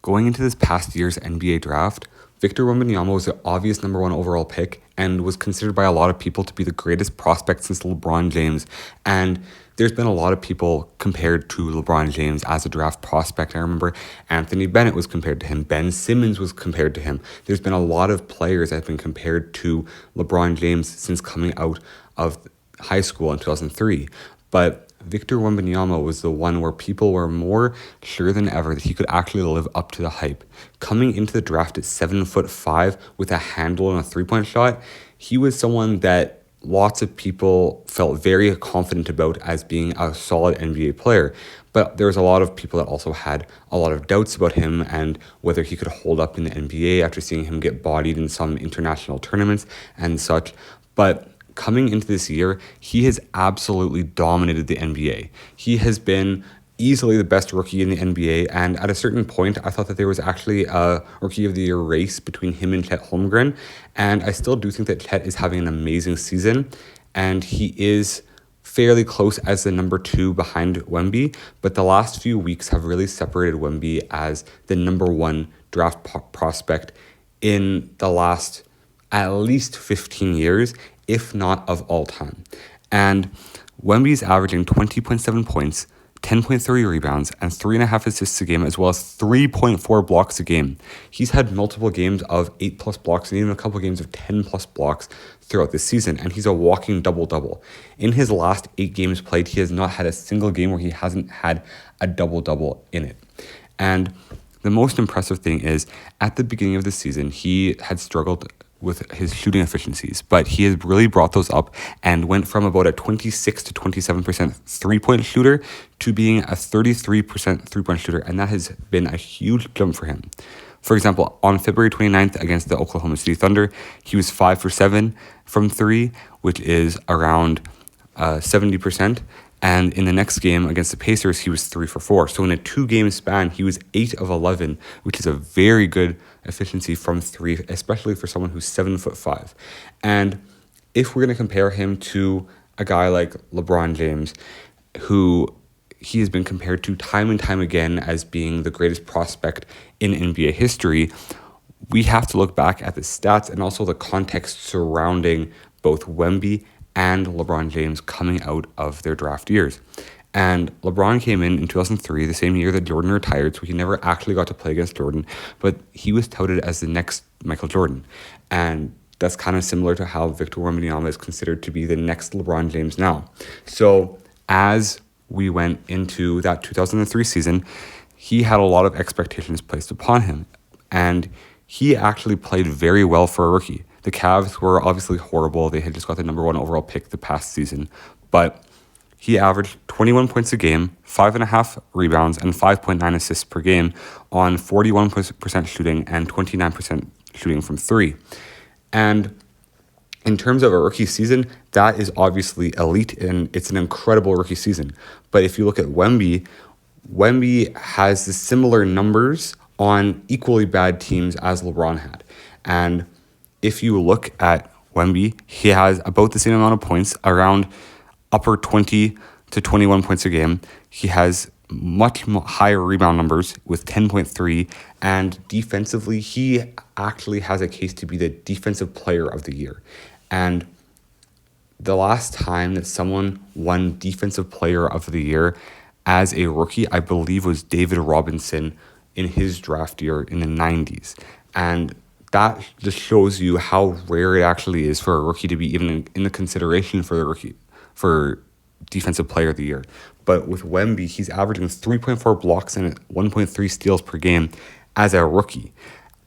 Going into this past year's NBA draft, Victor Wembanyama was the obvious number one overall pick and was considered by a lot of people to be the greatest prospect since LeBron James. And there's been a lot of people compared to LeBron James as a draft prospect. I remember Anthony Bennett was compared to him. Ben Simmons was compared to him. There's been a lot of players that have been compared to LeBron James since coming out of high school in 2003. But Victor Wembanyama was the one where people were more sure than ever that he could actually live up to the hype. Coming into the draft at 7'5" with a handle and a three-point shot, he was someone that lots of people felt very confident about as being a solid NBA player. But there was a lot of people that also had a lot of doubts about him and whether he could hold up in the NBA after seeing him get bodied in some international tournaments and such. But coming into this year, he has absolutely dominated the NBA. He has been easily the best rookie in the NBA, and at a certain point, I thought that there was actually a Rookie of the Year race between him and Chet Holmgren, and I still do think that Chet is having an amazing season, and he is fairly close as the number 2 behind Wemby, but the last few weeks have really separated Wemby as the number 1 draft prospect in the last at least 15 years, if not of all time. And Wemby's averaging 20.7 points, 10.3 rebounds, and 3.5 assists a game, as well as 3.4 blocks a game. He's had multiple games of 8+ blocks and even a couple games of 10+ blocks throughout the season, and he's a walking double-double. In his last 8 games played, he has not had a single game where he hasn't had a double-double in it. And the most impressive thing is, at the beginning of the season, he had struggled with his shooting efficiencies, but he has really brought those up and went from about a 26 to 27% three-point shooter to being a 33% three-point shooter, and that has been a huge jump for him. For example, on February 29th against the Oklahoma City Thunder, he was 5 for 7 from 3, which is around 70%. And in the next game against the Pacers, he was 3 for 4. So in a 2-game span, he was 8 of 11, which is a very good efficiency from 3, especially for someone who's 7'5". And if we're going to compare him to a guy like LeBron James, who he has been compared to time and time again as being the greatest prospect in NBA history, we have to look back at the stats and also the context surrounding both Wemby and LeBron James coming out of their draft years. And LeBron came in 2003, the same year that Jordan retired, so he never actually got to play against Jordan, but he was touted as the next Michael Jordan. And that's kind of similar to how Victor Wembanyama is considered to be the next LeBron James now. So as we went into that 2003 season, he had a lot of expectations placed upon him, and he actually played very well for a rookie. The Cavs were obviously horrible. They had just got the number 1 overall pick the past season, but he averaged 21 points a game, 5.5 rebounds, and 5.9 assists per game on 41% shooting and 29% shooting from 3. And in terms of a rookie season, that is obviously elite, and it's an incredible rookie season. But if you look at Wemby has the similar numbers on equally bad teams as LeBron had. And if you look at Wemby, he has about the same amount of points, around upper 20 to 21 points a game. He has much higher rebound numbers with 10.3, and defensively, he actually has a case to be the defensive player of the year. And the last time that someone won defensive player of the year as a rookie, I believe, was David Robinson in his draft year in the 90s. And that just shows you how rare it actually is for a rookie to be even in the consideration for defensive player of the year. But with Wemby, he's averaging 3.4 blocks and 1.3 steals per game as a rookie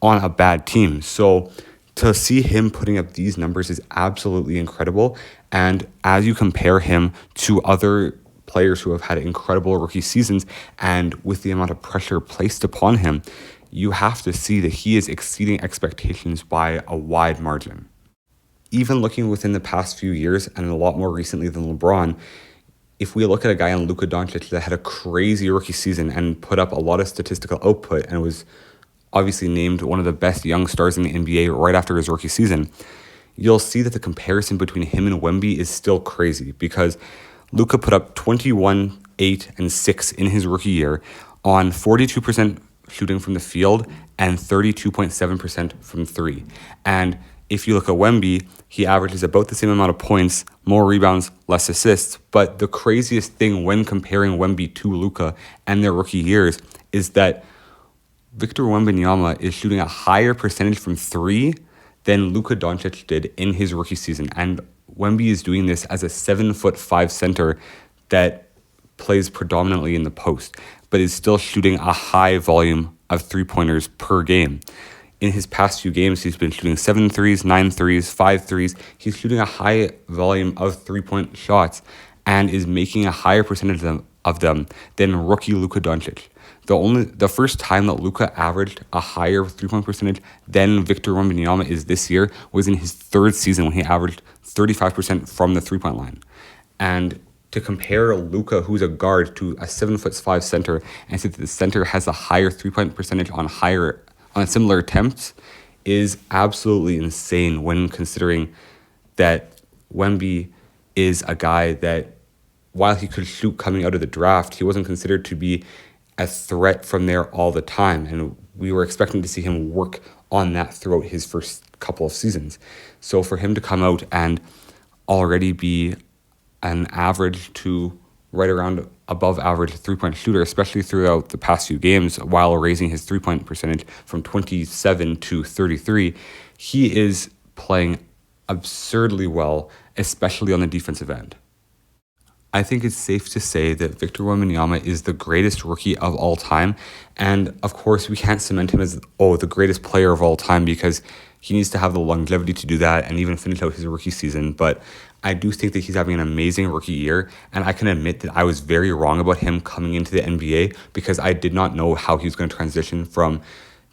on a bad team. So to see him putting up these numbers is absolutely incredible. And as you compare him to other players who have had incredible rookie seasons, and with the amount of pressure placed upon him, you have to see that he is exceeding expectations by a wide margin. Even looking within the past few years, and a lot more recently than LeBron, if we look at a guy in Luka Doncic that had a crazy rookie season and put up a lot of statistical output and was obviously named one of the best young stars in the NBA right after his rookie season, you'll see that the comparison between him and Wemby is still crazy, because Luka put up 21, 8, and 6 in his rookie year on 42% shooting from the field and 32.7% from three. And if you look at Wemby, he averages about the same amount of points, more rebounds, less assists. But the craziest thing when comparing Wemby to Luka and their rookie years is that Victor Wembanyama is shooting a higher percentage from three than Luka Doncic did in his rookie season. And Wemby is doing this as a 7'5" center that plays predominantly in the post, but is still shooting a high volume of three-pointers per game. In his past few games, he's been shooting 7 threes, 9 threes, 5 threes. He's shooting a high volume of three-point shots and is making a higher percentage of them than rookie Luka Doncic. The first time that Luka averaged a higher three-point percentage than Victor Wembanyama is this year was in his third season when he averaged 35% from the three-point line. And to compare Luka, who's a guard, to a 7'5" center, and say that the center has a higher three-point percentage on similar attempts is absolutely insane when considering that Wemby is a guy that, while he could shoot coming out of the draft, he wasn't considered to be a threat from there all the time. And we were expecting to see him work on that throughout his first couple of seasons. So for him to come out and already be an average to right around above average three-point shooter, especially throughout the past few games, while raising his three-point percentage from 27 to 33, he is playing absurdly well, especially on the defensive end. I think it's safe to say that Victor Wembanyama is the greatest rookie of all time. And of course, we can't cement him as, the greatest player of all time, because he needs to have the longevity to do that and even finish out his rookie season. But I do think that he's having an amazing rookie year. And I can admit that I was very wrong about him coming into the NBA, because I did not know how he was going to transition from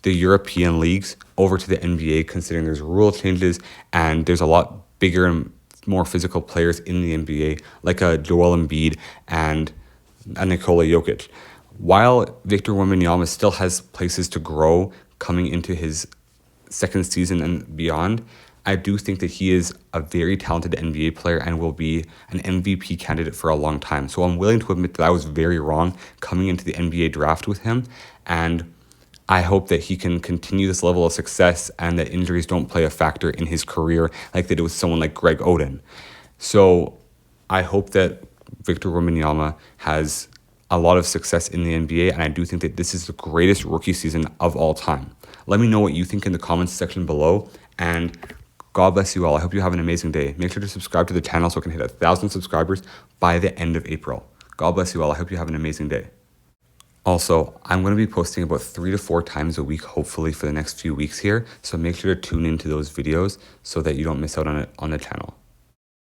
the European leagues over to the NBA, considering there's rule changes and there's a lot bigger and more physical players in the NBA, like a Joel Embiid and a Nikola Jokic. While Victor Wembanyama still has places to grow coming into his second season and beyond, I do think that he is a very talented NBA player and will be an MVP candidate for a long time. So I'm willing to admit that I was very wrong coming into the NBA draft with him, and I hope that he can continue this level of success and that injuries don't play a factor in his career like they did with someone like Greg Oden. So I hope that Victor Wembanyama has a lot of success in the NBA, and I do think that this is the greatest rookie season of all time. Let me know what you think in the comments section below, and God bless you all. I hope you have an amazing day. Make sure to subscribe to the channel so I can hit 1,000 subscribers by the end of April. God bless you all. I hope you have an amazing day. Also, I'm going to be posting about 3 to 4 times a week, hopefully, for the next few weeks here. So make sure to tune into those videos so that you don't miss out on it on the channel.